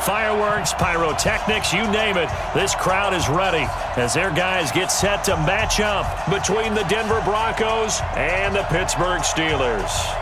Fireworks, pyrotechnics, you name it. This crowd is ready as their guys get set to match up between the Denver Broncos and the Pittsburgh Steelers.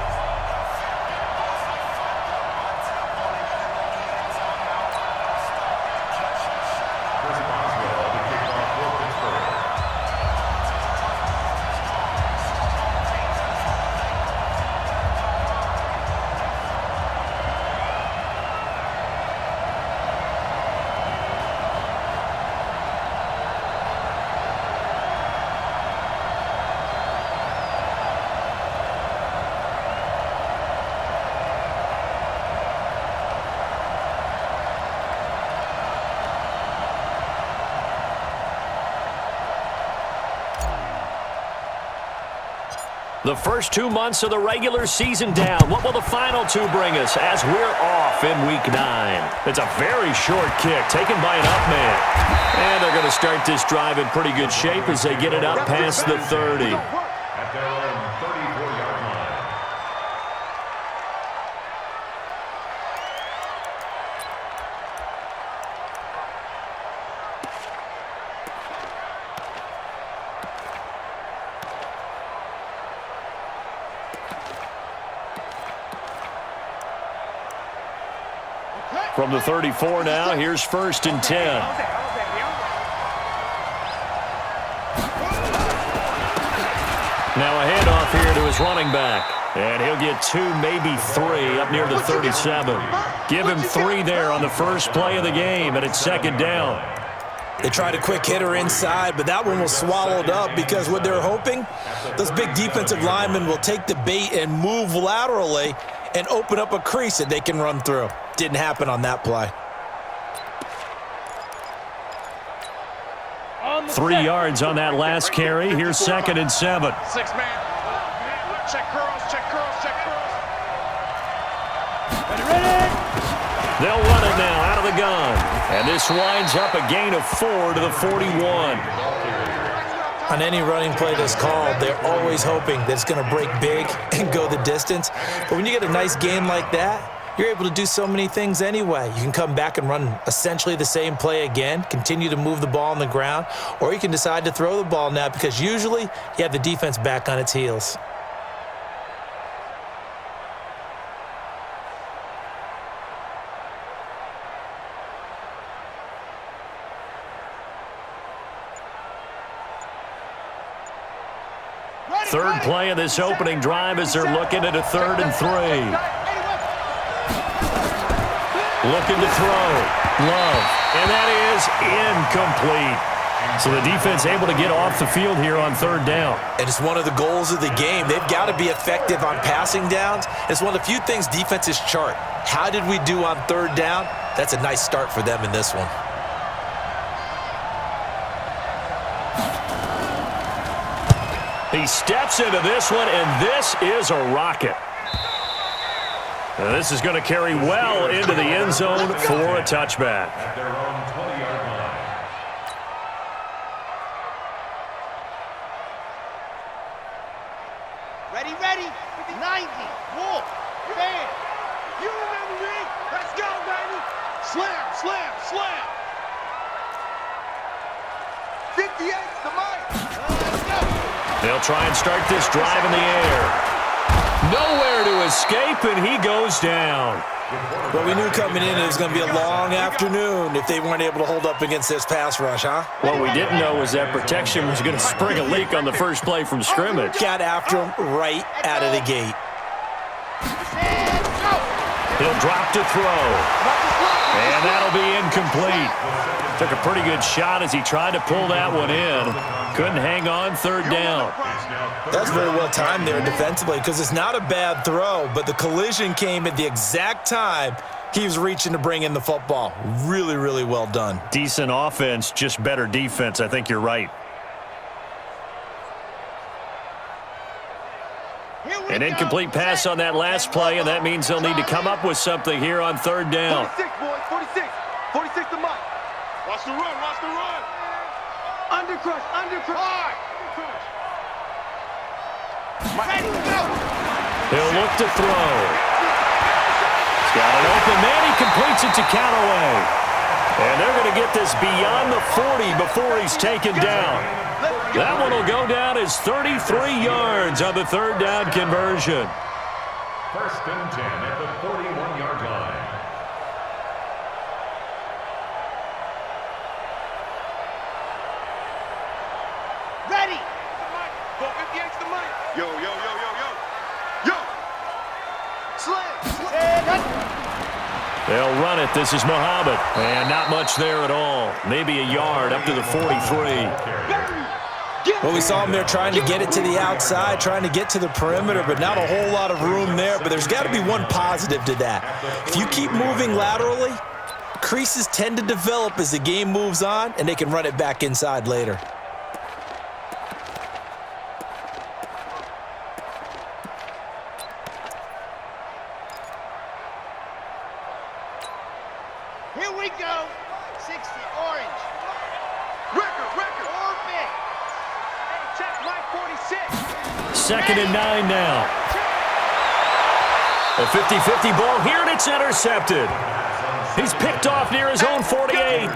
The first 2 months of the regular season down. What will the final two bring us as we're off in Week 9? It's a very short kick taken by an up man. And they're going to start this drive in pretty good shape as they get it up past the 30. At their own 34-yard line. From the 34 now, here's 1st and 10. Now a handoff here to his running back. And he'll get 2, maybe 3 up near the 37. Give him 3 there on the first play of the game, and it's 2nd down. They tried a quick hitter inside, but that one was swallowed up because what they're hoping, those big defensive linemen will take the bait and move laterally and open up a crease that they can run through. Didn't happen on that play. 3 yards on that last carry. Here's 2nd and 7. 6-man. Check curls, check curls, check curls. They'll run it now out of the gun. And this winds up a gain of 4 to the 41. On any running play that's called, they're always hoping that it's going to break big and go the distance. But when you get a nice game like that, you're able to do so many things anyway. You can come back and run essentially the same play again, continue to move the ball on the ground, or you can decide to throw the ball now because usually you have the defense back on its heels. Third play of this opening drive as they're looking at a 3rd and 3. Looking to throw. Love. And that is incomplete. So the defense able to get off the field here on 3rd down. And it's one of the goals of the game. They've got to be effective on passing downs. It's one of the few things defenses chart. How did we do on 3rd down? That's a nice start for them in this one. He steps into this one, and this is a rocket. And this is going to carry well into the end zone for a touchback. At their own 20-yard line. Ready, ready, 90, wolf, fan. You remember me? Let's go, baby. Slam, slam, slam. 58, the mic. Let's go. They'll try and start this drive in the air. Nowhere to escape, and he goes down. Well, we knew coming in it was going to be a long afternoon if they weren't able to hold up against this pass rush, huh? What we didn't know was that protection was going to spring a leak on the first play from scrimmage. Got after him right out of the gate. He'll drop to throw. And that'll be incomplete. Took a pretty good shot as he tried to pull that one in. Couldn't hang on 3rd down. That's very well timed there defensively because it's not a bad throw, but the collision came at the exact time he was reaching to bring in the football. Really, really well done. Decent offense, just better defense. I think you're right. An incomplete pass on that last play, and that means they'll need to come up with something here on 3rd down. 46, boys, 46. 46 the mic. Watch the run, watch the run. Undercrush, undercrush. Hard. Ready, go. He'll look to throw. He's got an open man. He completes it to Callaway. And they're going to get this beyond the 40 before he's taken down. That one will go down as 33 yards on the third down conversion. First and 10 at the 41-yard line. Ready. Go 58's the money. Yo, yo, yo, yo, yo. Yo. Slam. They'll run it. This is Muhammad. And not much there at all. Maybe a yard up to the 43. Well, we saw him there trying to get it to the outside, trying to get to the perimeter, but not a whole lot of room there. But there's got to be one positive to that. If you keep moving laterally, creases tend to develop as the game moves on, and they can run it back inside later. Here we go. 60, orange. Record, orbit. Hey, check my 46. Second and 9 now. A 50-50 ball here, and it's intercepted. He's picked off near his own 48.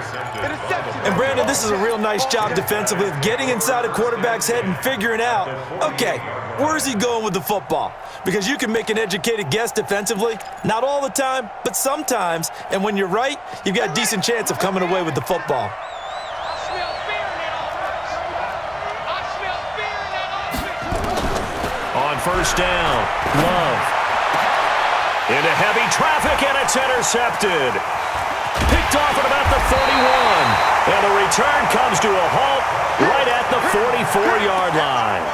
And, Brandon, this is a real nice job defensively of getting inside a quarterback's head and figuring out, okay, where's he going with the football? Because you can make an educated guess defensively, not all the time, but sometimes. And when you're right, you've got a decent chance of coming away with the football. I smell fear in that offense. I smell fear in that offense. On first down, Love. Into heavy traffic, and it's intercepted. Picked off at about the 41. And the return comes to a halt right at the 44-yard line.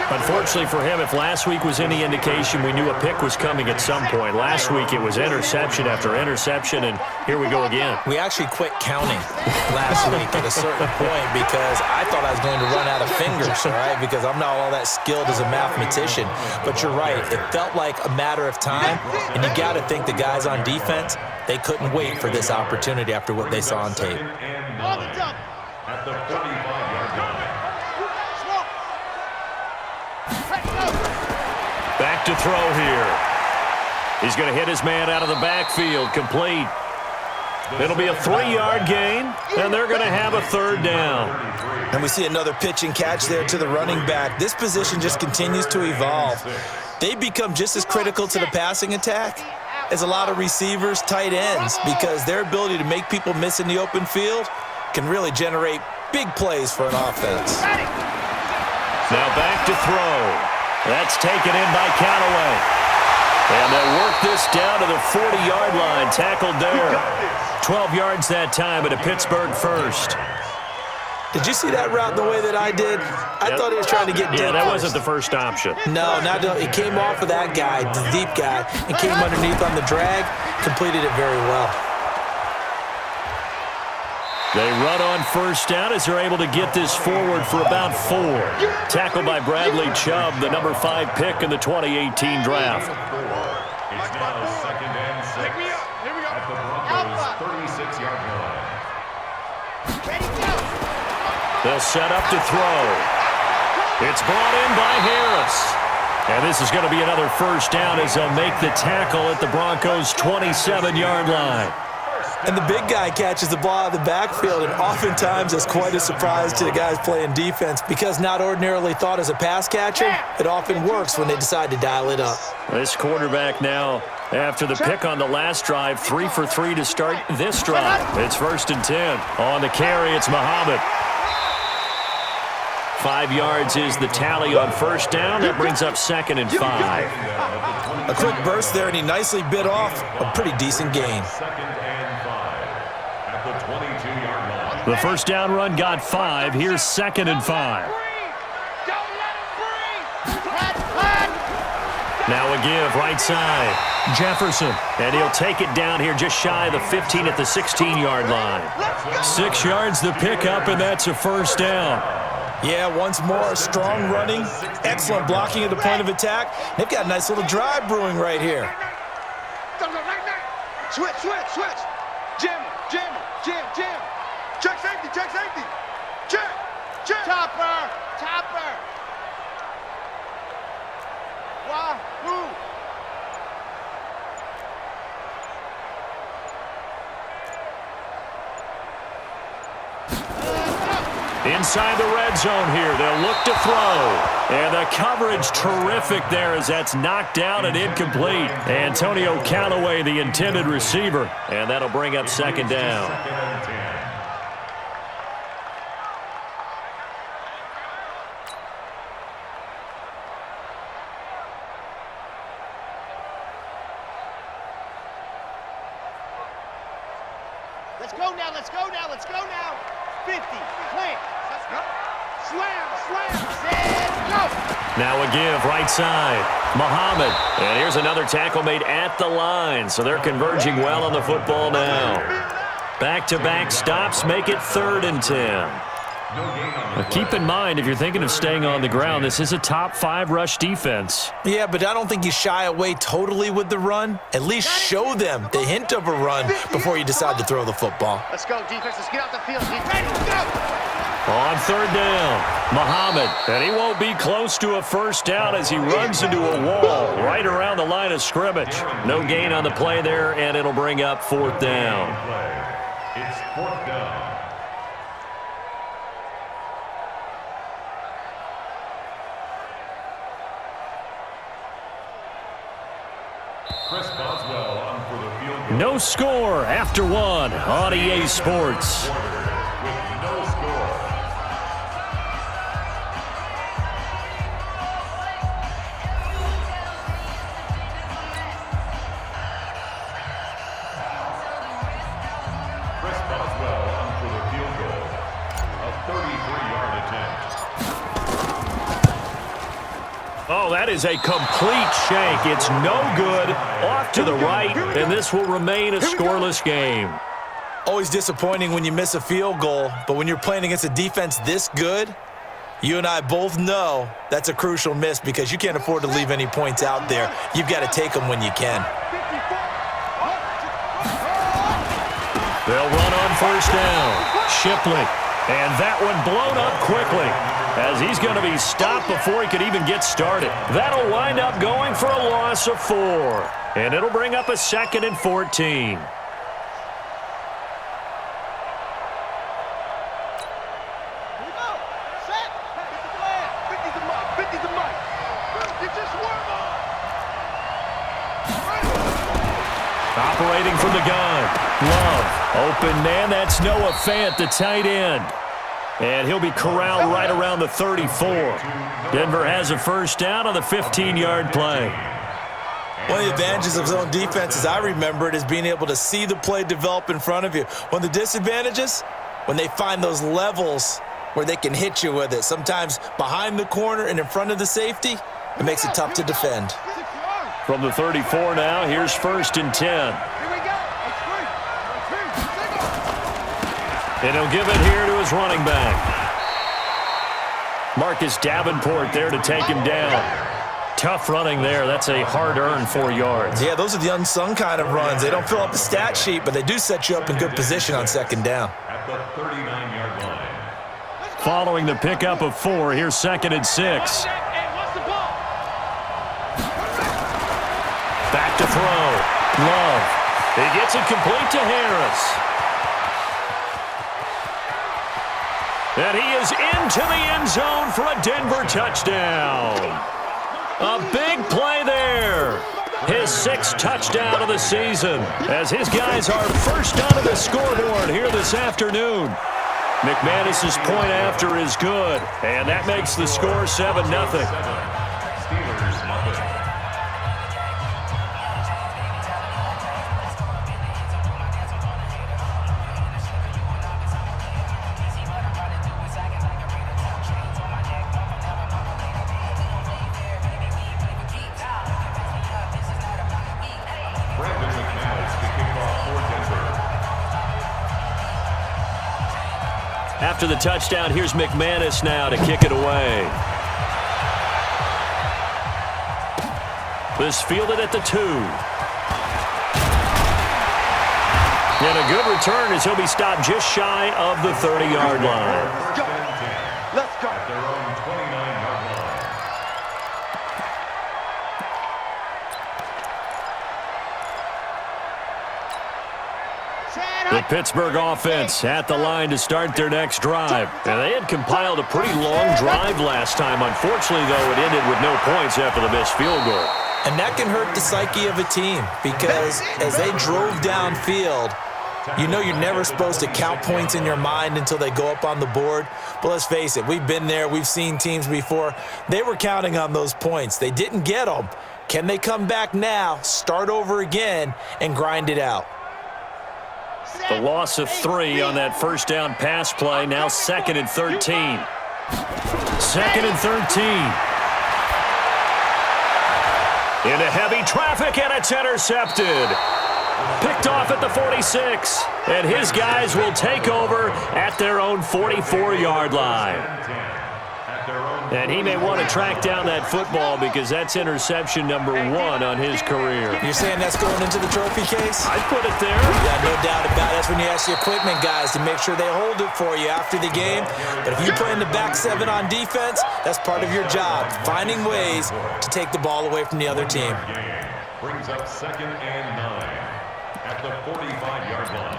Unfortunately for him, if last week was any indication, we knew a pick was coming at some point. Last week it was interception after interception, and here we go again. We actually quit counting last week at a certain point because I thought I was going to run out of fingers, all right, because I'm not all that skilled as a mathematician. But you're right. It felt like a matter of time, and you got to think the guys on defense, they couldn't wait for this opportunity after what they saw on tape. On the dump. At the 45-yard line. Back to throw here. He's going to hit his man out of the backfield, complete. It'll be a 3-yard gain, and they're going to have a third down. And we see another pitch and catch there to the running back. This position just continues to evolve. They become just as critical to the passing attack as a lot of receivers, tight ends, because their ability to make people miss in the open field can really generate big plays for an offense. Now back to throw. That's taken in by Callaway. And they'll work this down to the 40-yard line. Tackled there. 12 yards that time at a Pittsburgh first. Did you see that route the way that I did? I thought he was trying to get deep. Yeah, that wasn't the first option. No, it came off of that guy, the deep guy, and came underneath on the drag. Completed it very well. They run on first down as they're able to get this forward for about 4. Tackled by Bradley Chubb, the number 5 pick in the 2018 draft. It's now second and 6 at the Broncos' 36-yard line. They'll set up to throw. It's brought in by Harris. And this is going to be another first down as they'll make the tackle at the Broncos' 27-yard line. And the big guy catches the ball out of the backfield, and oftentimes it's quite a surprise to the guys playing defense because not ordinarily thought as a pass catcher, it often works when they decide to dial it up. This quarterback now, after the pick on the last drive, 3 for 3 to start this drive. It's first and 10. On the carry, it's Muhammad. 5 yards is the tally on first down. That brings up second and 5. A quick burst there, and he nicely bit off a pretty decent gain. Second and 5 at the 22-yard line. The first down run got 5. Here's second and 5. Now a give, right side. Jefferson, and he'll take it down here just shy of the 15 at the 16-yard line. 6 yards the pickup, and that's a first down. Yeah, once more, strong running, excellent blocking at the point of attack. They've got a nice little drive brewing right here. Switch. Jam. Check safety. Check. Topper. Wahoo. Inside the red zone here, they'll look to throw. And the coverage terrific there as that's knocked down and incomplete. Antonio Callaway, the intended receiver. And that'll bring up second down. Let's go now, let's go now, let's go now. 50, plant, slam, and go. Now a give, right side. Muhammad. And here's another tackle made at the line. So they're converging well on the football now. Back-to-back stops make it 3rd and 10. Now keep in mind, if you're thinking of staying on the ground, this is a top 5 rush defense. Yeah, but I don't think you shy away totally with the run. At least show them the hint of a run before you decide to throw the football. Let's go, defense. Let's get out the field. Get ready, go. On 3rd down, Muhammad. And he won't be close to a first down as he runs into a wall right around the line of scrimmage. No gain on the play there, and it'll bring up 4th down. It's 4th down. No score after 1 on EA Sports. With no score. Chris Boswell on for the field goal. A 33-yard attempt. Oh, that is a complete shank. It's no good. Off to the right, and this will remain a scoreless game. Always disappointing when you miss a field goal, but when you're playing against a defense this good, you and I both know that's a crucial miss because you can't afford to leave any points out there. You've got to take them when you can. They'll run on 1st down. Shipley, and that one blown up quickly, as he's going to be stopped before he could even get started. That'll wind up going for a loss of 4. And it'll bring up a 2nd and 14. Operating from the gun. Love. Open man. That's Noah Fant, the tight end. And he'll be corralled right around the 34. Denver has a first down on the 15-yard play. One of the advantages of zone defense, as I remember it, is being able to see the play develop in front of you. One of the disadvantages, when they find those levels where they can hit you with it. Sometimes behind the corner and in front of the safety, it makes it tough to defend. From the 34 now, here's 1st and 10. And he'll give it here to his running back. Marcus Davenport there to take him down. Tough running there. That's a hard-earned 4 yards. Yeah, those are the unsung kind of runs. They don't fill up the stat sheet, but they do set you up in good position on 2nd down. At the 39-yard line. Following the pickup of 4, here's 2nd and 6. Back to throw. Love. He gets it complete to Harris. And he is into the end zone for a Denver touchdown. A big play there. His 6th touchdown of the season as his guys are first onto the scoreboard here this afternoon. McManus's point after is good, and that makes the score 7-0. Steelers nothing. After the touchdown, here's McManus now to kick it away. This fielded at the 2. And a good return as he'll be stopped just shy of the 30-yard line. Let's go. At their own 29-yard line. The Pittsburgh offense at the line to start their next drive. And they had compiled a pretty long drive last time. Unfortunately, though, it ended with no points after the missed field goal. And that can hurt the psyche of a team because as they drove downfield, you know you're never supposed to count points in your mind until they go up on the board. But let's face it, we've been there. We've seen teams before. They were counting on those points. They didn't get them. Can they come back now, start over again, and grind it out? The loss of 3 on that first down pass play. Now 2nd and 13. 2nd and 13. Into heavy traffic, and it's intercepted. Picked off at the 46. And his guys will take over at their own 44-yard line. And he may want to track down that football because that's interception number 1 on his career. You're saying that's going into the trophy case? I'd put it there. Yeah, no doubt about it. That's when you ask the equipment guys to make sure they hold it for you after the game. But if you play in the back 7 on defense, that's part of your job, finding ways to take the ball away from the other team. Brings up 2nd and 9 at the 45-yard line.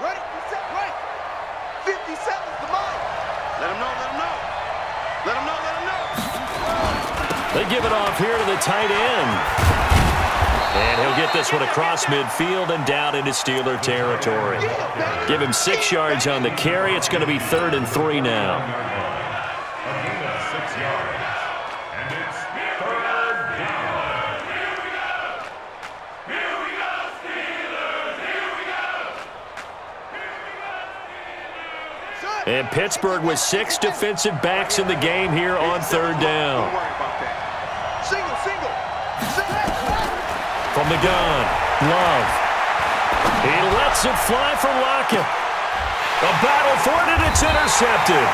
Ready, set, right. 50 seconds to mine. Let him know, let him know. Let him know, let him know. They give it off here to the tight end. And he'll get this one across midfield and down into Steeler territory. Give him 6 yards on the carry. It's going to be 3rd and 3 now. A gain of 6 yards. And it's 3rd down. Here we go. Here we go, Steelers. Here we go. And Pittsburgh with 6 defensive backs in the game here on 3rd down. Don't worry about that. Single, single. From the gun, Love. He lets it fly from Lockett. A battle for it, and it's intercepted.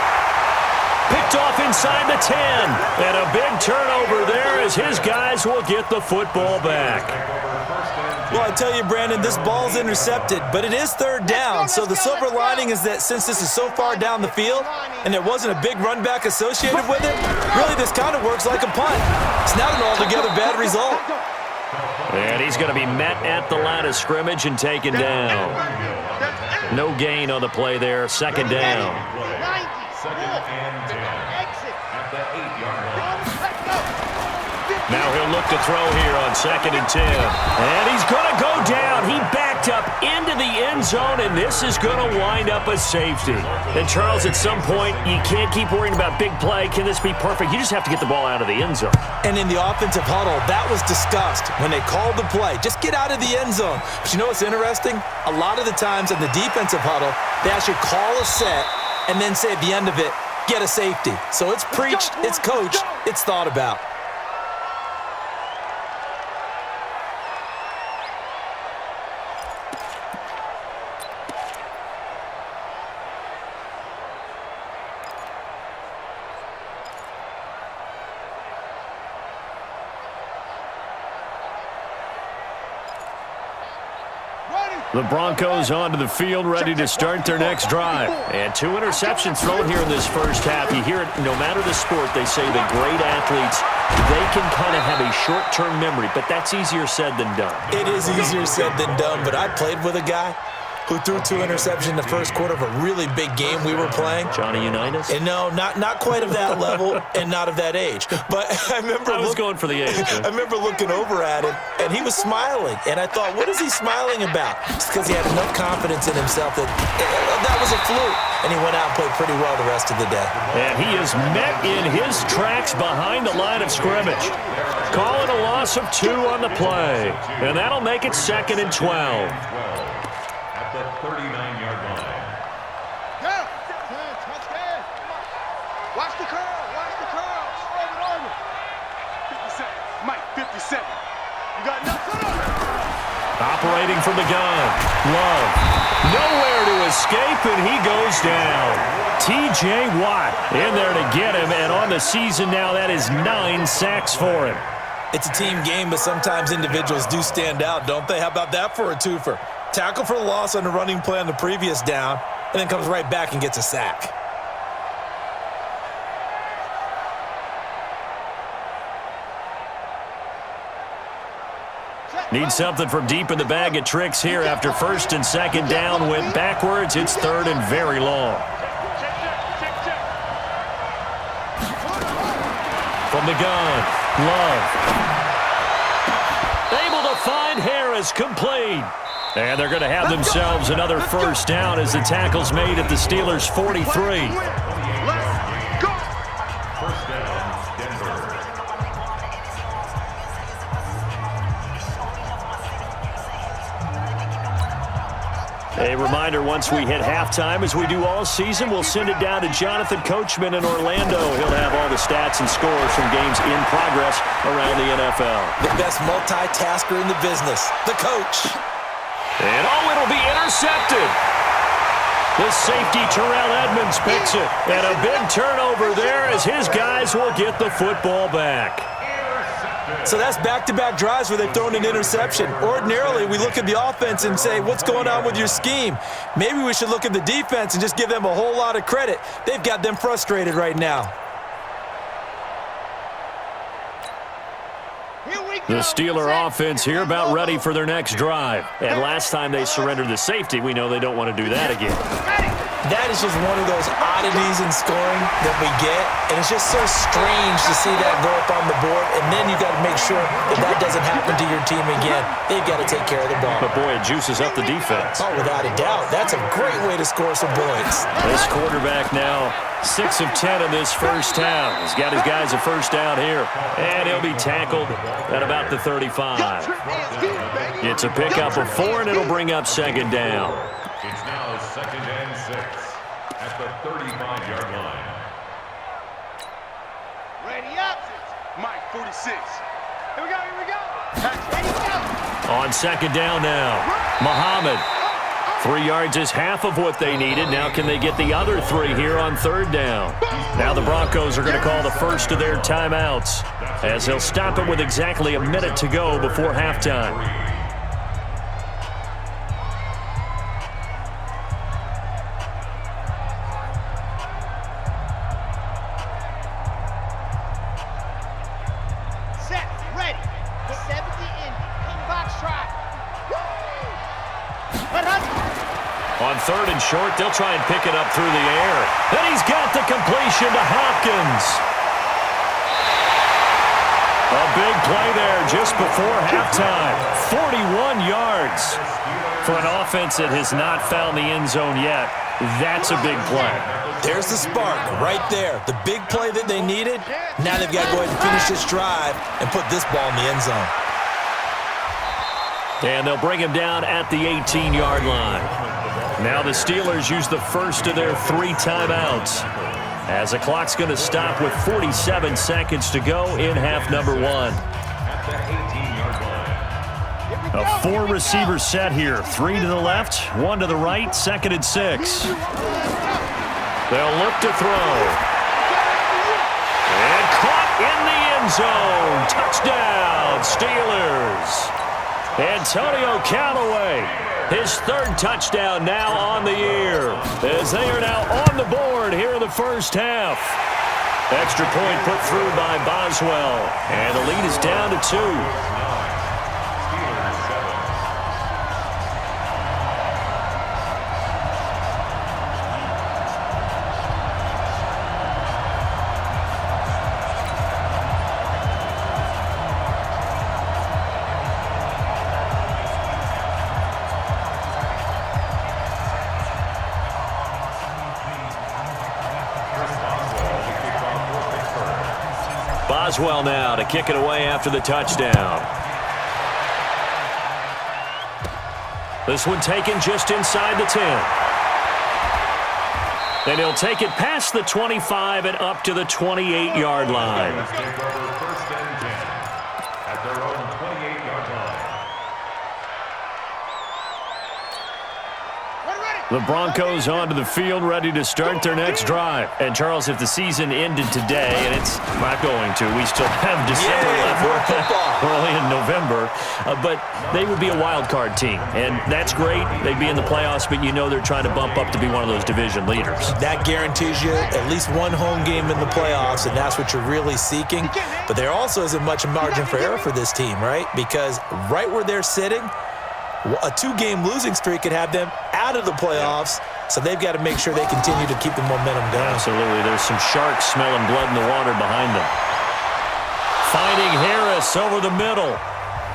Picked off inside the 10. And a big turnover there as his guys will get the football back. Well, I tell you, Brandon, this ball's intercepted, but it is 3rd down. So the silver lining is that since this is so far down the field and there wasn't a big run back associated with it, really this kind of works like a punt. It's not an altogether bad result. And he's going to be met at the line of scrimmage and taken down. No gain on the play there. 2nd down. 2nd and 10 at the 8-yard line. Now he'll look to throw here on 2nd and 10. And he's going to go down. He backed up into the end zone, and this is going to wind up a safety. And, Charles, at some point, you can't keep worrying about big play. Can this be perfect? You just have to get the ball out of the end zone. And in the offensive huddle, that was discussed when they called the play. Just get out of the end zone. But you know what's interesting? A lot of the times in the defensive huddle, they actually call a set and then say at the end of it, get a safety. So it's preached, it's coached, it's thought about. The Broncos onto the field, ready to start their next drive. And 2 interceptions thrown here in this first half. You hear it, no matter the sport, they say the great athletes, they can kind of have a short-term memory, but that's easier said than done. It is easier said than done, but I played with a guy who threw 2 interceptions in the first quarter of a really big game we were playing. Johnny Unitas? And no, not quite of that level and not of that age. But I was going for the age. I remember looking over at him, and he was smiling. And I thought, what is he smiling about? It's because he had enough confidence in himself that that was a fluke. And he went out and played pretty well the rest of the day. And he is met in his tracks behind the line of scrimmage. Calling a loss of 2 on the play. And that'll make it 2nd and 12. 39-yard line. Go! Touchdown! Watch the curl! Watch the curl! Over. 57. Mike, 57. You got enough? Operating from the gun. Love. Nowhere to escape, and he goes down. T.J. Watt in there to get him, and on the season now, that is 9 sacks for him. It's a team game, but sometimes individuals do stand out, don't they? How about that for a twofer? Tackle for the loss on the running play on the previous down, and then comes right back and gets a sack. Need something from deep in the bag of tricks here after first and second down went backwards. It's third and very long. From the gun, Love. Able to find Harris, complete. And they're going to have themselves another first down as the tackle's made at the Steelers' 43. First down, Denver. A reminder, once we hit halftime, as we do all season, we'll send it down to Jonathan Coachman in Orlando. He'll have all the stats and scores from games in progress around the NFL. The best multitasker in the business, the coach. And it'll be intercepted. The safety, Terrell Edmonds, picks it. And a big turnover there as his guys will get the football back. So that's back-to-back drives where they've thrown an interception. Ordinarily, we look at the offense and say, what's going on with your scheme? Maybe we should look at the defense and just give them a whole lot of credit. They've got them frustrated right now. The Steeler offense here about ready for their next drive. And last time they surrendered the safety, we know they don't want to do that again. That is just one of those oddities in scoring that we get, and it's just so strange to see that go up on the board, and then you got to make sure that doesn't happen to your team again. They've got to take care of the ball. But, boy, it juices up the defense. Oh, without a doubt. That's a great way to score some points. This quarterback now 6 of 10 in this first half. He's got his guys a first down here, and he'll be tackled at about the 35. It's a pickup of 4, and it'll bring up second down. It's now second and 6 at the 35-yard line. Ready up. Mike, 46. Here we go, here we go. Ready, go. On second down now, Muhammad. 3 yards is half of what they needed. Now can they get the other 3 here on third down? Now the Broncos are going to call the first of their timeouts as they'll stop it with exactly a minute to go before halftime. On third and short, they'll try and pick it up through the air. And he's got the completion to Hopkins. A big play there just before halftime. 41 yards. For an offense that has not found the end zone yet, that's a big play. There's the spark right there. The big play that they needed. Now they've got to go ahead and finish this drive and put this ball in the end zone. And they'll bring him down at the 18-yard line. Now the Steelers use the first of their 3 timeouts as the clock's going to stop with 47 seconds to go in half number 1. A 4-receiver set here. 3 to the left, 1 to the right, second and 6. They'll look to throw. And caught in the end zone. Touchdown, Steelers. Antonio Callaway, his 3rd touchdown now on the year, as they are now on the board here in the first half. Extra point put through by Boswell, and the lead is down to 2. Boswell now to kick it away after the touchdown. This one taken just inside the 10. And he'll take it past the 25 and up to the 28-yard line. First and 10 at their own 28-yard line. The Broncos onto the field, ready to start their next drive. And, Charles, if the season ended today, and it's not going to, we still have December left. We're only in November. But they would be a wild card team. And that's great. They'd be in the playoffs, but you know they're trying to bump up to be one of those division leaders. That guarantees you at least one home game in the playoffs, and that's what you're really seeking. But there also isn't much margin for error for this team, right? Because right where they're sitting, a 2-game losing streak could have them out of the playoffs, so they've got to make sure they continue to keep the momentum going. Absolutely. There's some sharks smelling blood in the water behind them. Finding Harris over the middle.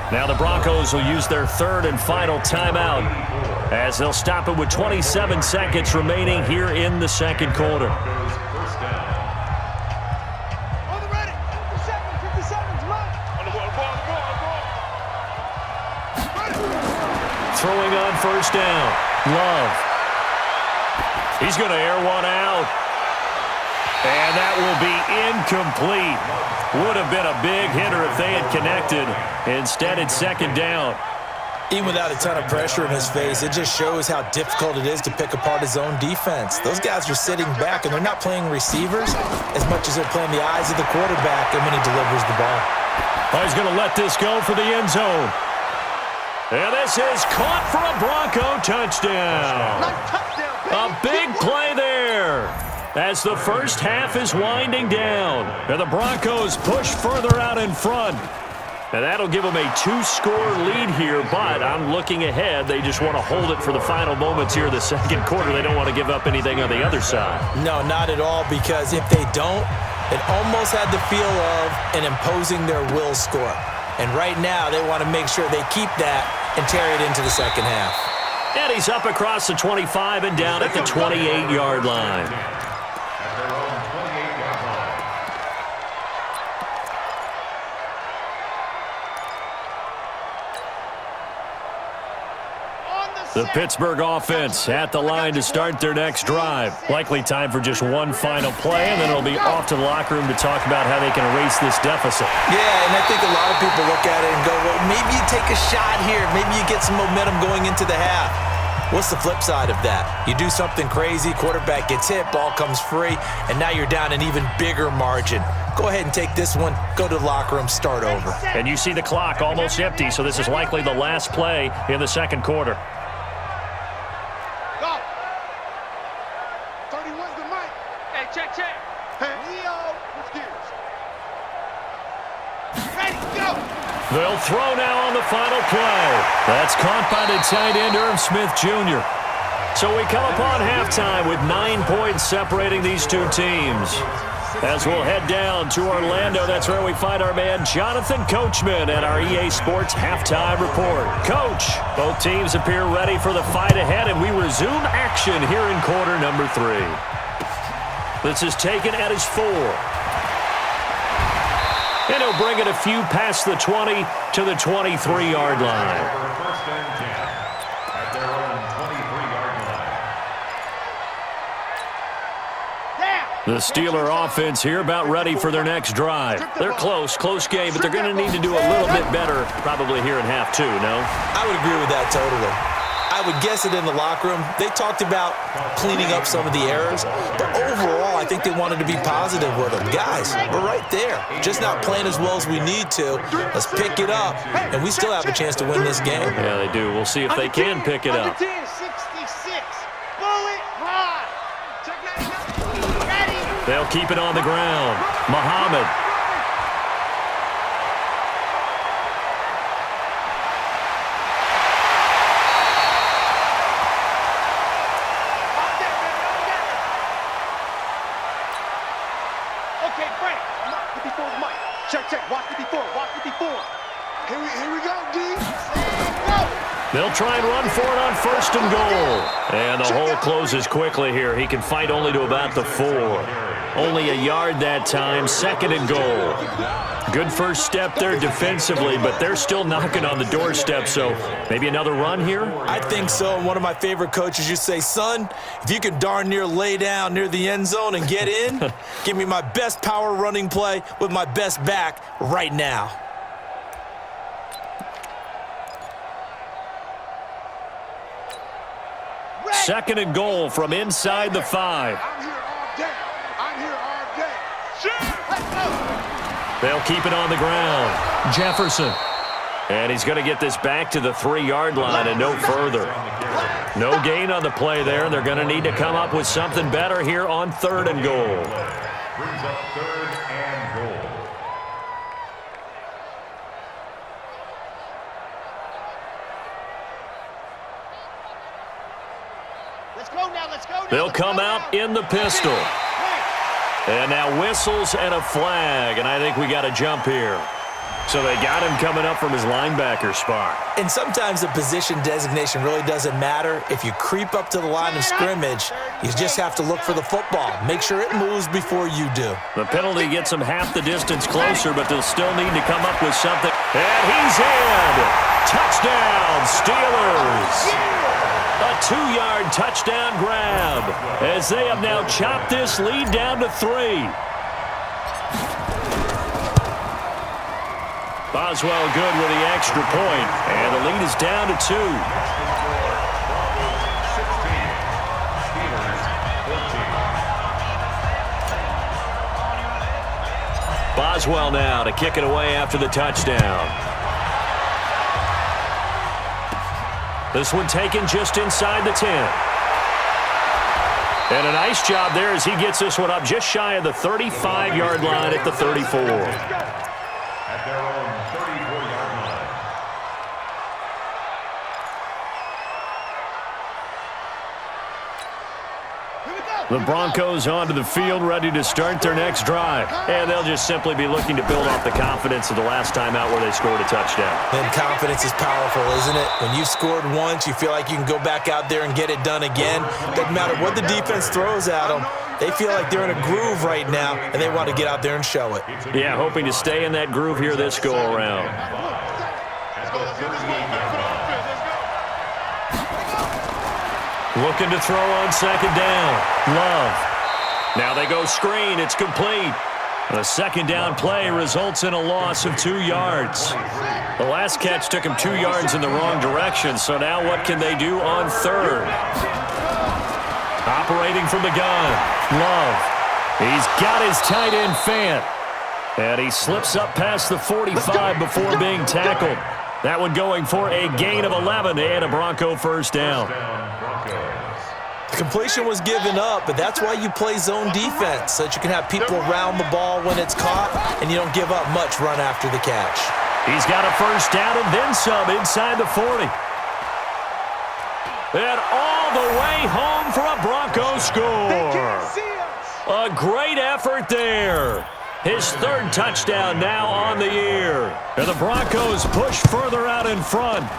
Now the Broncos will use their third and final timeout as they'll stop it with 27 seconds remaining here in the second quarter. Throwing on first down. Love. He's going to air one out. And that will be incomplete. Would have been a big hitter if they had connected. Instead, it's second down. Even without a ton of pressure in his face, it just shows how difficult it is to pick apart his own defense. Those guys are sitting back, and they're not playing receivers as much as they're playing the eyes of the quarterback and when he delivers the ball. Oh, he's going to let this go for the end zone. And this is caught for a Bronco touchdown. A big play there as the first half is winding down. And the Broncos push further out in front. And that'll give them a 2-score lead here, but I'm looking ahead. They just want to hold it for the final moments here of the second quarter. They don't want to give up anything on the other side. No, not at all, because if they don't, it almost had the feel of an imposing their will score. And right now, they want to make sure they keep that and carry it into the second half. And he's up across the 25 and down at the 28-yard line. The Pittsburgh offense at the line to start their next drive. Likely time for just one final play, and then it'll be off to the locker room to talk about how they can erase this deficit. Yeah, and I think a lot of people look at it and go, well, maybe you take a shot here. Maybe you get some momentum going into the half. What's the flip side of that? You do something crazy, quarterback gets hit, ball comes free, and now you're down an even bigger margin. Go ahead and take this one, go to the locker room, start over. And you see the clock almost empty, so this is likely the last play in the second quarter. They'll throw now on the final play. That's caught by the tight end, Irv Smith Jr. So we come upon halftime with 9 points separating these two teams. As we'll head down to Orlando, that's where we find our man Jonathan Coachman at our EA Sports Halftime Report. Coach, both teams appear ready for the fight ahead, and we resume action here in quarter number 3. This is taken at his 4. And he'll bring it a few past the 20 to the 23-yard line. First and 10 at their own 23-yard line. The Steeler offense here about ready for their next drive. They're close game, but they're going to need to do a little bit better probably here in half 2, no? I would agree with that totally. I would guess it in the locker room. They talked about cleaning up some of the errors, but overall, I think they wanted to be positive with them. Guys, we're right there. Just not playing as well as we need to. Let's pick it up, and we still have a chance to win this game. Yeah, they do. We'll see if they can pick it up. 66, bullet high. They'll keep it on the ground. Muhammad. They'll try and run for it on first and goal. And the hole closes quickly here. He can fight only to about the 4. Only a yard that time, second and goal. Good first step there defensively, but they're still knocking on the doorstep, so maybe another run here? I think so. And one of my favorite coaches used to say, son, if you can darn near lay down near the end zone and get in, give me my best power running play with my best back right now. 2nd and goal from inside the 5. I'm here all day. I'm here all day. Shoot! Let's go! They'll keep it on the ground. Jefferson. And he's going to get this back to the 3-yard line and no further. No gain on the play there. They're going to need to come up with something better here on 3rd and goal. Brings up 3rd and goal. Let's go now. Let's go now. They'll come out in the pistol. And now whistles and a flag. And I think we got a jump here. So they got him coming up from his linebacker spot. And sometimes the position designation really doesn't matter. If you creep up to the line of scrimmage, you just have to look for the football. Make sure it moves before you do. The penalty gets them half the distance closer, but they'll still need to come up with something. And he's in! Touchdown, Steelers! A 2-yard touchdown grab as they have now chopped this lead down to 3. Boswell good with the extra point, and the lead is down to 2. Boswell now to kick it away after the touchdown. This one taken just inside the 10. And a nice job there as he gets this one up just shy of the 35-yard line at the 34. At their own 34-yard line. The Broncos onto the field, ready to start their next drive. And they'll just simply be looking to build off the confidence of the last time out where they scored a touchdown. And confidence is powerful, isn't it? When you've scored once, you feel like you can go back out there and get it done again. Doesn't matter what the defense throws at them. They feel like they're in a groove right now, and they want to get out there and show it. Yeah, hoping to stay in that groove here this go-around. Looking to throw on 2nd down. Love. Now they go screen. It's complete. The 2nd down play results in a loss of 2 yards. The last catch took him 2 yards in the wrong direction, so now what can they do on 3rd? Operating from the gun. Love. He's got his tight end Fant. And he slips up past the 45 before being tackled. That one going for a gain of 11 and a Bronco 1st down. The completion was given up, but that's why you play zone defense, so that you can have people around the ball when it's caught, and you don't give up much run after the catch. He's got a 1st down and then some inside the 40. And all the way home for a Bronco score. A great effort there. His 3rd touchdown now on the year. And the Broncos push further out in front.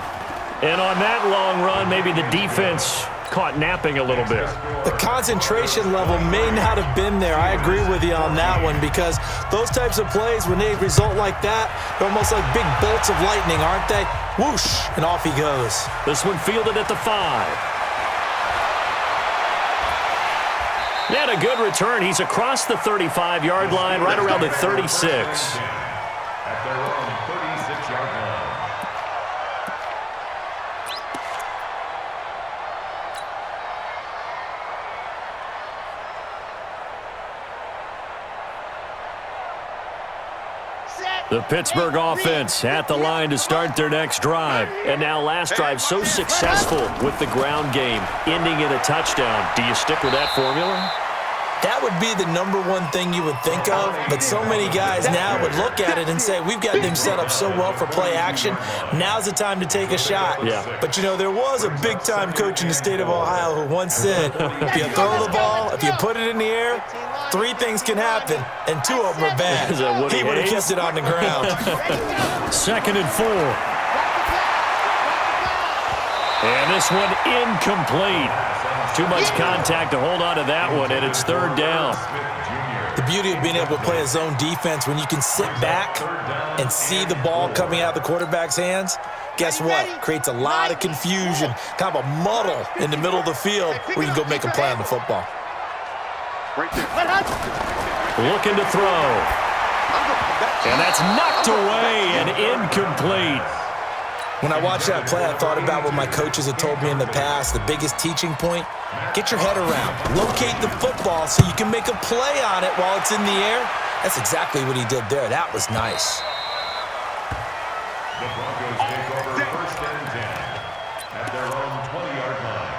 And on that long run, maybe the defense caught napping a little bit. The concentration level may not have been there. I agree with you on that one, because those types of plays, when they result like that, they're almost like big bolts of lightning, aren't they? Whoosh, and off he goes. This one fielded at the 5. And a good return. He's across the 35-yard line, right around the 36. At their own 36-yard line. The Pittsburgh offense at the line to start their next drive. And now last drive so successful with the ground game, ending in a touchdown. Do you stick with that formula? That would be the #1 thing you would think of, but so many guys now would look at it and say, we've got them set up so well for play action, now's the time to take a shot. Yeah. But, you know, there was a big-time coach in the state of Ohio who once said, if you throw the ball, if you put it in the air, 3 things can happen, and 2 of them are bad. He would have kept it on the ground. 2nd and 4. And this one incomplete. Too much contact to hold on to that one, and it's 3rd down. The beauty of being able to play a zone defense, when you can sit back and see the ball coming out of the quarterback's hands, guess what? Creates a lot of confusion, kind of a muddle in the middle of the field where you can go make a play on the football. Right there. Looking to throw. And that's knocked away and incomplete. When I watched that play, I thought about what my coaches had told me in the past. The biggest teaching point, get your head around. Locate the football so you can make a play on it while it's in the air. That's exactly what he did there. That was nice. The Broncos take over first and 10 at their own 20-yard line.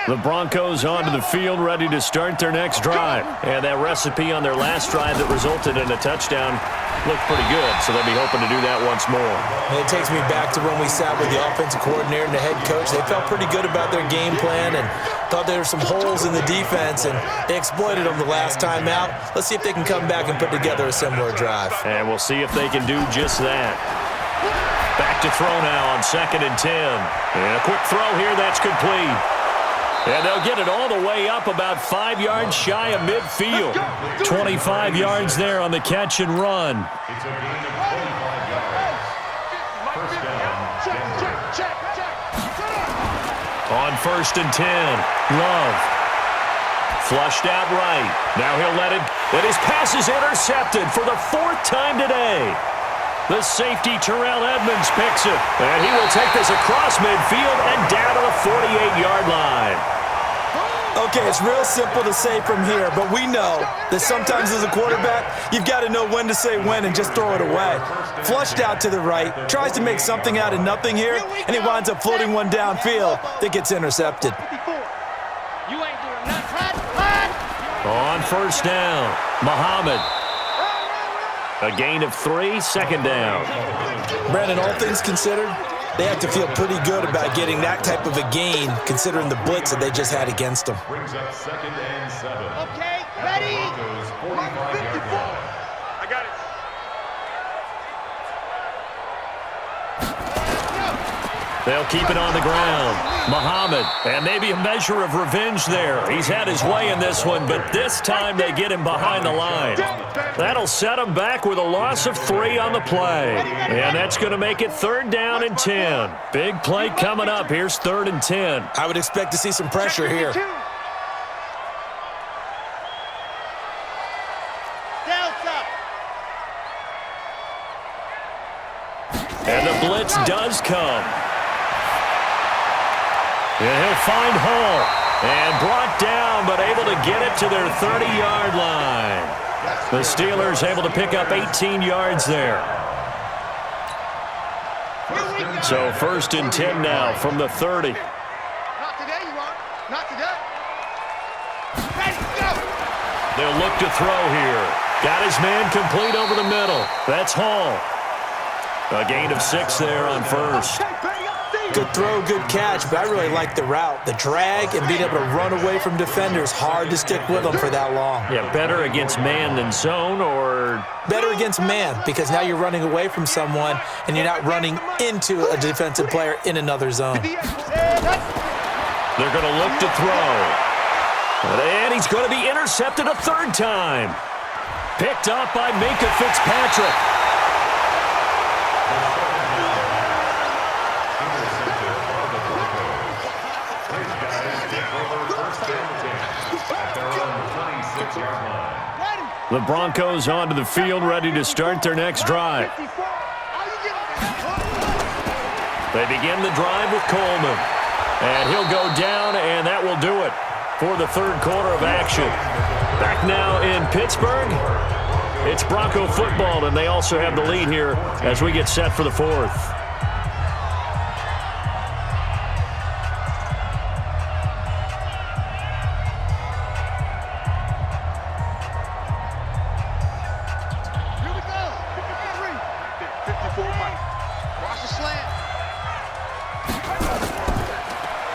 The Broncos onto the field, ready to start their next drive. And that recipe on their last drive that resulted in a touchdown looked pretty good, so they'll be hoping to do that once more. And it takes me back to when we sat with the offensive coordinator and the head coach. They felt pretty good about their game plan and thought there were some holes in the defense, and they exploited them the last time out. Let's see if they can come back and put together a similar drive. And we'll see if they can do just that. Back to throw now on 2nd and 10. And a quick throw here, that's complete. And they'll get it all the way up about 5 yards shy of midfield. 25 yards there on the catch and run. It's a gain of 25 yards. First down, Denver. On 1st and 10, Love. Flushed out right. Now he'll let it. And his pass is intercepted for the 4th time today. The safety, Terrell Edmonds, picks it. And he will take this across midfield and down to the 48-yard line. Okay, it's real simple to say from here, but we know that sometimes as a quarterback, you've got to know when to say when and just throw it away. Flushed out to the right, tries to make something out of nothing here, and he winds up floating one downfield that gets intercepted. You ain't doing nothing. On 1st down, Muhammad. A gain of 3, 2nd down. Brandon, all things considered, they have to feel pretty good about getting that type of a gain, considering the blitz that they just had against them. Brings up 2nd and 7. Okay, ready? Broncos 45-yard line. I got it. They'll keep it on the ground. Muhammad, and maybe a measure of revenge there. He's had his way in this one, but this time they get him behind the line. That'll set him back with a loss of 3 on the play. And that's going to make it 3rd down and 10. Big play coming up. Here's 3rd and 10. I would expect to see some pressure here. And the blitz does come. And he'll find Hall. And brought down, but able to get it to their 30-yard line. The Steelers able to pick up 18 yards there. So 1st and 10 now from the 30. Not today, you are. Not today. Ready, go. They'll look to throw here. Got his man complete over the middle. That's Hall. A gain of 6 there on 1st. Good throw, good catch, but I really like the route. The drag and being able to run away from defenders, hard to stick with them for that long. Yeah, better against man than zone, or? Better against man, because now you're running away from someone and you're not running into a defensive player in another zone. They're going to look to throw. And he's going to be intercepted a 3rd time. Picked up by Minkah Fitzpatrick. The Broncos onto the field, ready to start their next drive. They begin the drive with Coleman. And he'll go down, and that will do it for the 3rd quarter of action. Back now in Pittsburgh, it's Bronco football, and they also have the lead here as we get set for the 4th.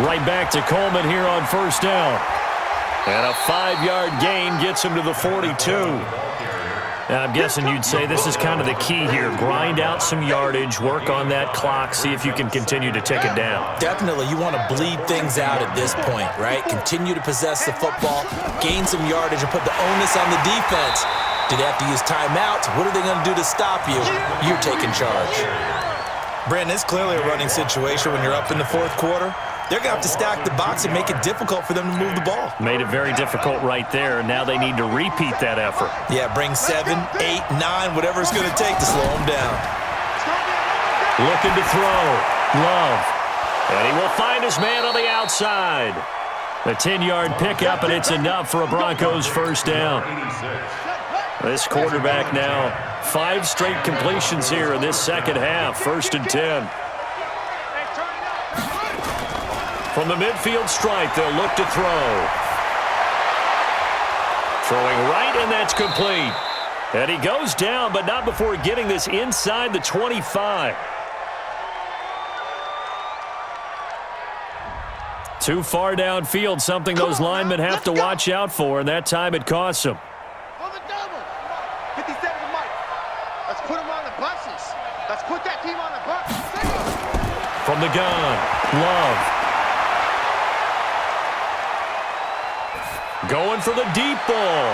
Right back to Coleman here on 1st down. And a 5-yard gain gets him to the 42. And I'm guessing you'd say this is kind of the key here. Grind out some yardage, work on that clock, see if you can continue to tick it down. Definitely. You want to bleed things out at this point, right? Continue to possess the football, gain some yardage, and put the onus on the defense. Do they have to use timeouts? What are they going to do to stop you? You're taking charge. Brandon, it's clearly a running situation when you're up in the 4th quarter. they're going to have to stack the box and make it difficult for them to move the ball. Made it very difficult right there, and now they need to repeat that effort. Yeah, bring 7, 8, 9, whatever it's going to take to slow them down. Looking to throw. Love. And he will find his man on the outside. A 10-yard pickup, and it's enough for a Broncos first down. This quarterback now, 5 straight completions here in this second half, 1st and 10. From the midfield stripe, they'll look to throw. Throwing right, and that's complete. And he goes down, but not before getting this inside the 25. Too far downfield, something those linemen have to watch out for, and that time it costs them. On the double. 57 to Mike. Let's put him on the buses. Let's put that team on the bus. From the gun, Love. Going for the deep ball.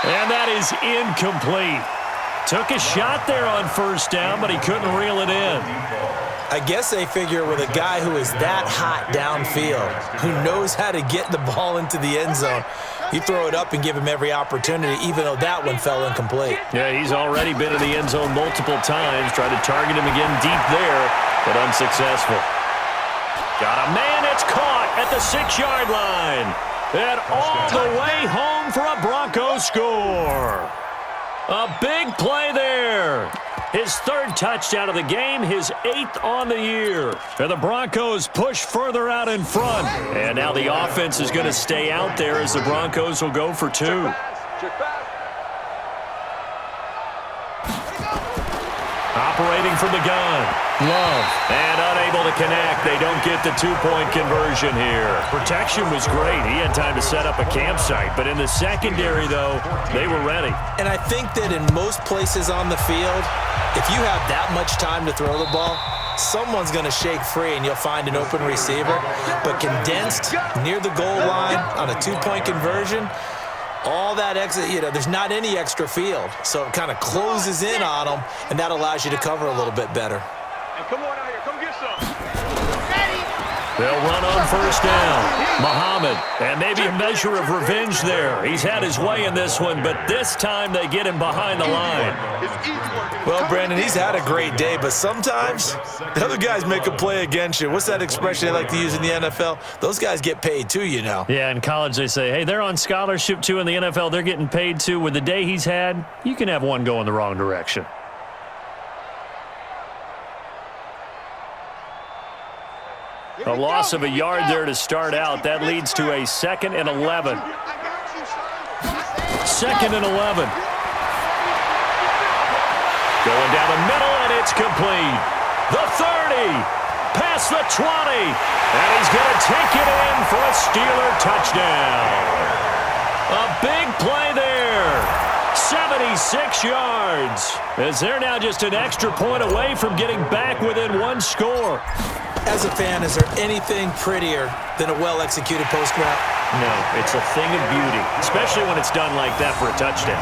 And that is incomplete. Took a shot there on first down, but he couldn't reel it in. I guess they figure with a guy who is that hot downfield, who knows how to get the ball into the end zone, you throw it up and give him every opportunity, even though that one fell incomplete. Yeah, he's already been in the end zone multiple times, tried to target him again deep there, but unsuccessful. Got a man, it's caught at the 6-yard line. And all the way home for a Broncos score. A big play there. His 3rd touchdown of the game, his 8th on the year. And the Broncos push further out in front. And now the offense is going to stay out there as the Broncos will go for 2. Operating from the gun. Love. And unable to connect. They don't get the 2-point conversion here. Protection was great. He had time to set up a campsite. But in the secondary, though, they were ready. And I think that in most places on the field, if you have that much time to throw the ball, someone's going to shake free and you'll find an open receiver. But condensed near the goal line on a 2-point conversion, all that extra, there's not any extra field. So it kind of closes in on them, and that allows you to cover a little bit better. And come on out here. Come get some. They'll run on first down. Muhammad, and maybe a measure of revenge there. He's had his way in this one, but this time they get him behind the line. Well, Brandon, he's had a great day, but sometimes the other guys make a play against you. What's that expression they like to use in the NFL? Those guys get paid too, Yeah, in college they say, hey, they're on scholarship too. In the NFL, they're getting paid too. With the day he's had, you can have one go in the wrong direction. A loss of a yard there to start out. That leads to a 2nd and 11. 2nd and 11. Going down the middle, and it's complete. The 30, past the 20, and he's going to take it in for a Steeler touchdown. A big play there. 76 yards. As they're now just an extra point away from getting back within 1 score. As a fan, is there anything prettier than a well-executed post route? No, it's a thing of beauty, especially when it's done like that for a touchdown.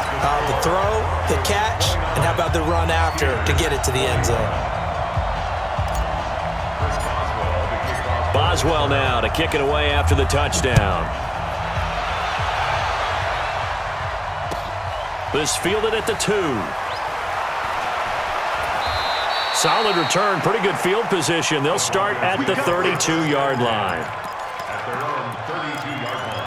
The throw, the catch, and how about the run after to get it to the end zone? Boswell now to kick it away after the touchdown. This fielded at the 2. Solid return, pretty good field position. They'll start at the 32-yard line. At their own 32-yard line.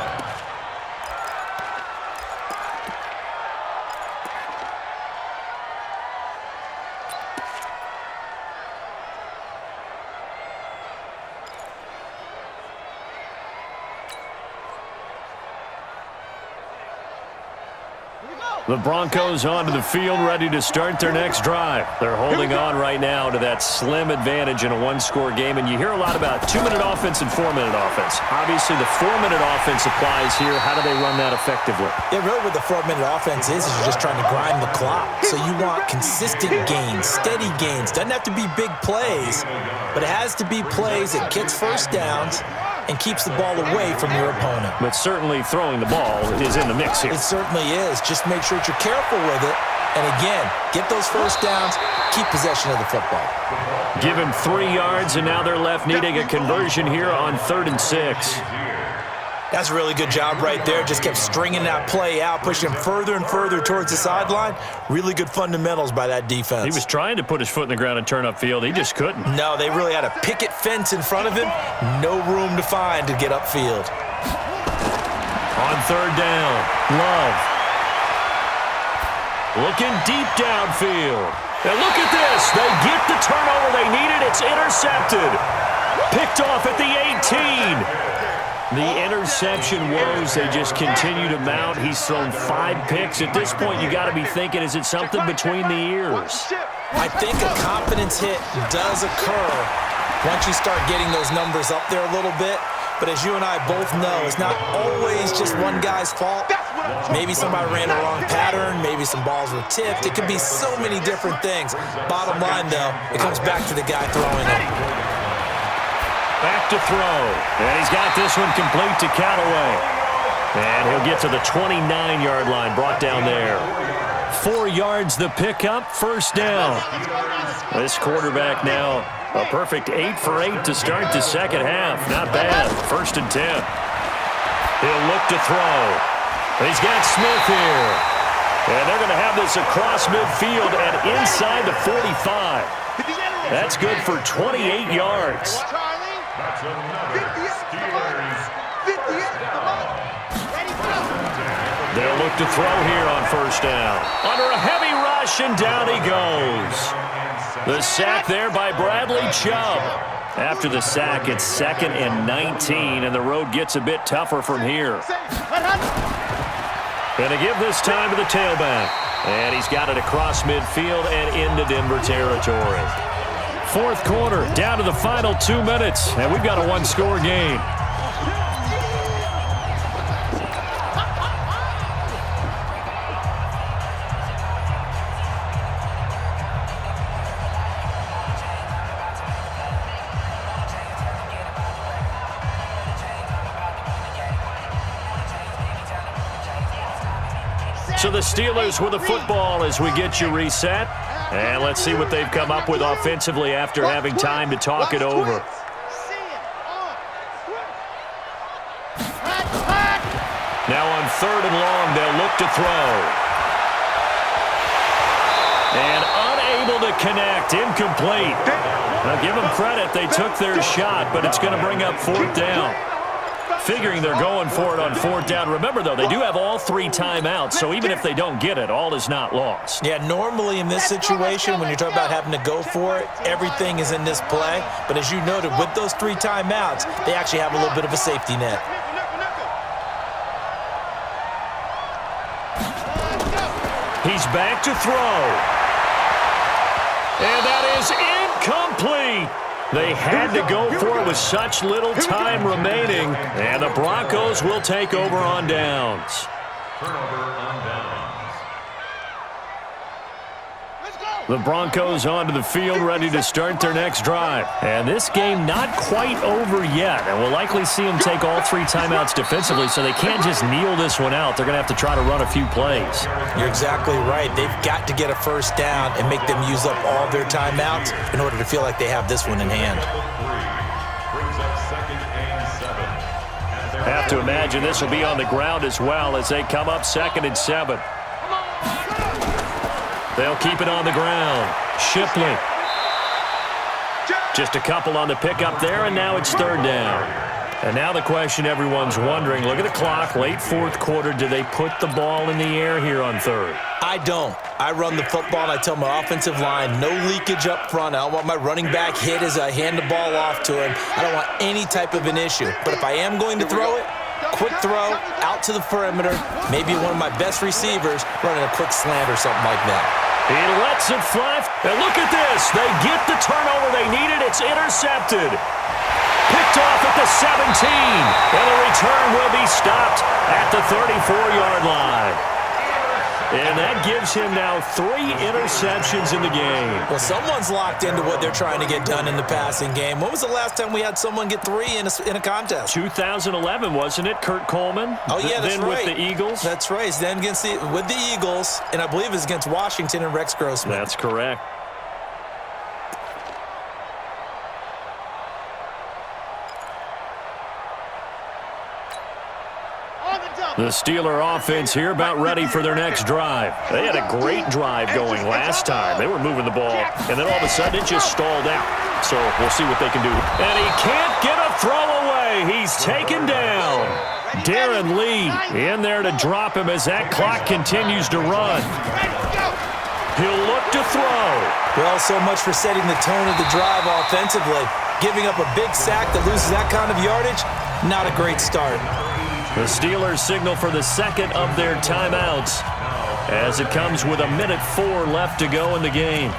The Broncos onto the field, ready to start their next drive. They're holding on right now to that slim advantage in a 1-score game, and you hear a lot about 2-minute offense and 4-minute offense. Obviously, the 4-minute offense applies here. How do they run that effectively? Yeah, really what the 4-minute offense is you're just trying to grind the clock. So you want consistent gains, steady gains. Doesn't have to be big plays, but it has to be plays that gets first downs and keeps the ball away from your opponent. But certainly throwing the ball is in the mix here. It certainly is. Just make sure that you're careful with it And again, get those first downs, keep possession of the football. Give him 3 yards, and now they're left needing a conversion here on 3rd and 6. That's a really good job right there. Just kept stringing that play out, pushing him further and further towards the sideline. Really good fundamentals by that defense. He was trying to put his foot in the ground and turn upfield. He just couldn't. No, they really had a picket fence in front of him. No room to find to get upfield. On 3rd down, Love. Looking deep downfield. And look at this. They get the turnover they needed. It's intercepted. Picked off at the 18. The interception woes, they just continue to mount. He's thrown 5 picks. At this point, you got to be thinking, is it something between the ears? I think a confidence hit does occur once you start getting those numbers up there a little bit. But as you and I both know, it's not always just one guy's fault. Maybe somebody ran the wrong pattern. Maybe some balls were tipped. It could be so many different things. Bottom line, though, it comes back to the guy throwing it. Back to throw. And he's got this one complete to Callaway. And he'll get to the 29-yard line, brought down there. 4 yards the pickup, 1st down. This quarterback now a perfect 8 for 8 to start the second half. Not bad. 1st and 10. He'll look to throw. He's got Smith here. And they're going to have this across midfield and inside the 45. That's good for 28 yards. That's another Steelers. They'll look to throw here on 1st down. Under a heavy rush, and down he goes. The sack there by Bradley Chubb. After the sack, it's 2nd and 19, and the road gets a bit tougher from here. Going to give this time to the tailback. And he's got it across midfield and into Denver territory. 4th quarter, down to the final 2 minutes, and we've got a 1-score game. So the Steelers with the football as we get you reset. And let's see what they've come up with offensively after having time to talk it over. Now on 3rd and long, they'll look to throw. And unable to connect, incomplete. Now give them credit, they took their shot, but it's going to bring up 4th down. Figuring they're going for it on 4th down. Remember, though, they do have all 3 timeouts, so even if they don't get it, all is not lost. Yeah, normally in this situation, when you're talking about having to go for it, everything is in this play. But as you noted, with those 3 timeouts, they actually have a little bit of a safety net. He's back to throw. And that is incomplete. They had to go for it with such little time remaining, and the Broncos will take over on downs. Turnover on downs. The Broncos onto the field, ready to start their next drive. And this game not quite over yet, and we'll likely see them take all 3 timeouts defensively, so they can't just kneel this one out. They're going to have to try to run a few plays. You're exactly right. They've got to get a 1st down and make them use up all their timeouts in order to feel like they have this one in hand. Brings up 2nd and 7. Have to imagine this will be on the ground as well as they come up 2nd and 7. They'll keep it on the ground. Shipley. Just a couple on the pickup there, and now it's 3rd down. And now the question everyone's wondering, look at the clock, late 4th quarter, do they put the ball in the air here on 3rd? I don't. I run the football, and I tell my offensive line, no leakage up front. I don't want my running back hit as I hand the ball off to him. I don't want any type of an issue. But if I am going to throw it, quick throw, out to the perimeter, maybe one of my best receivers running a quick slant or something like that. He lets it fly. And look at this. They get the turnover they needed. It's intercepted. Picked off at the 17. And the return will be stopped at the 34-yard line. And that gives him now 3 interceptions in the game. Well, someone's locked into what they're trying to get done in the passing game. When was the last time we had someone get 3 in a contest? 2011, wasn't it, Kurt Coleman? Oh, yeah, that's then right. with the Eagles? That's right. Then with the Eagles, and I believe it's against Washington and Rex Grossman. That's correct. The Steeler offense here about ready for their next drive. They had a great drive going last time. They were moving the ball, and then all of a sudden it just stalled out. So we'll see what they can do. And he can't get a throw away. He's taken down. Darren Lee in there to drop him as that clock continues to run. He'll look to throw. Well, so much for setting the tone of the drive offensively. Giving up a big sack that loses that kind of yardage, not a great start. The Steelers signal for the second of their timeouts as it comes with 1:04 left to go in the game.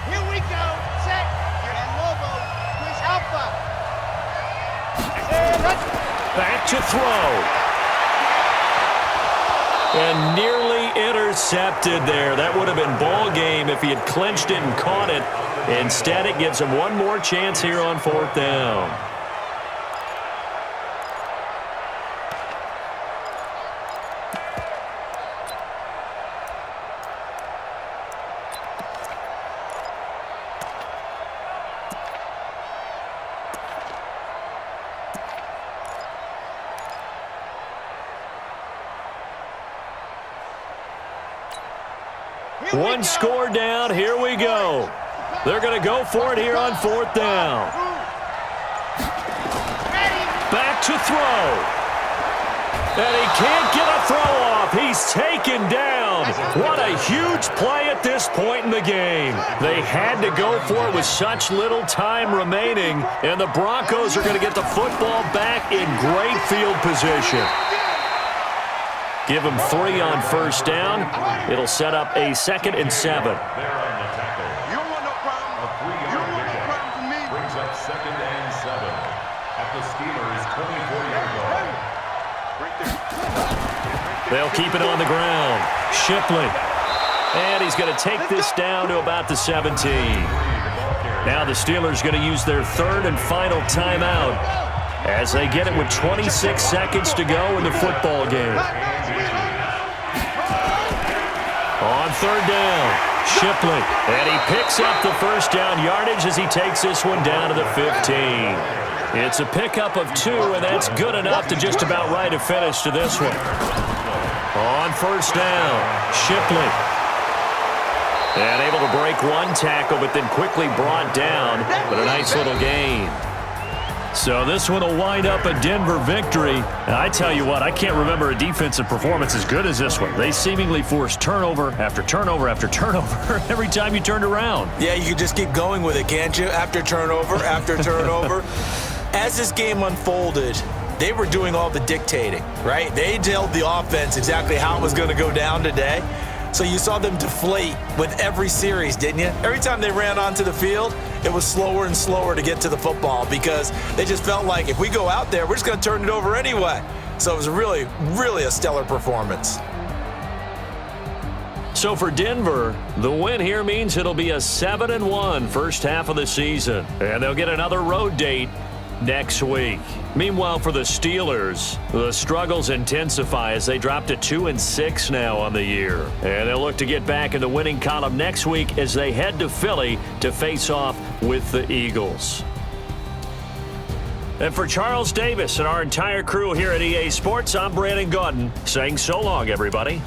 Here we go. Set. And Lobo. Push Alpha. Back to throw. And nearly intercepted there. That would have been ball game if he had clinched it and caught it. Instead, it gives him one more chance here on 4th down. One score down. Here we go. They're going to go for it here on 4th down. Back to throw. And he can't get a throw off. He's taken down. What a huge play at this point in the game. They had to go for it with such little time remaining. And the Broncos are going to get the football back in great field position. Give him 3 on 1st down. It'll set up a 2nd and 7. There on the tackle. You don't want no problem. A 3-yard You don't want no pickup problem from me. brings up 2nd and 7 at the Steelers' 24-yard line. Right there. They'll keep it on the ground. Shipley. And he's going to take this down to about the 17. Now the Steelers going to use their 3rd and final timeout as they get it with 26 seconds to go in the football game. On 3rd down, Shipley. And he picks up the 1st down yardage as he takes this one down to the 15. It's a pickup of 2, and that's good enough to just about right a finish to this one. On 1st down, Shipley. And able to break one tackle, but then quickly brought down, but a nice little gain. So this one will wind up a Denver victory. And I tell you what, I can't remember a defensive performance as good as this one. They seemingly forced turnover after turnover after turnover every time you turned around. Yeah, you can just keep going with it, can't you? After turnover, after turnover. As this game unfolded, they were doing all the dictating, right? They told the offense exactly how it was going to go down today. So you saw them deflate with every series, didn't you? Every time they ran onto the field, it was slower and slower to get to the football because they just felt like if we go out there, we're just going to turn it over anyway. So it was really, really a stellar performance. So for Denver, the win here means it'll be a 7-1 first half of the season. And they'll get another road date next week. Meanwhile, for the Steelers, the struggles intensify as they drop to 2-6 now on the year. And they'll look to get back in the winning column next week as they head to Philly to face off with the Eagles. And for Charles Davis and our entire crew here at EA Sports, I'm Brandon Gaudin saying so long, everybody.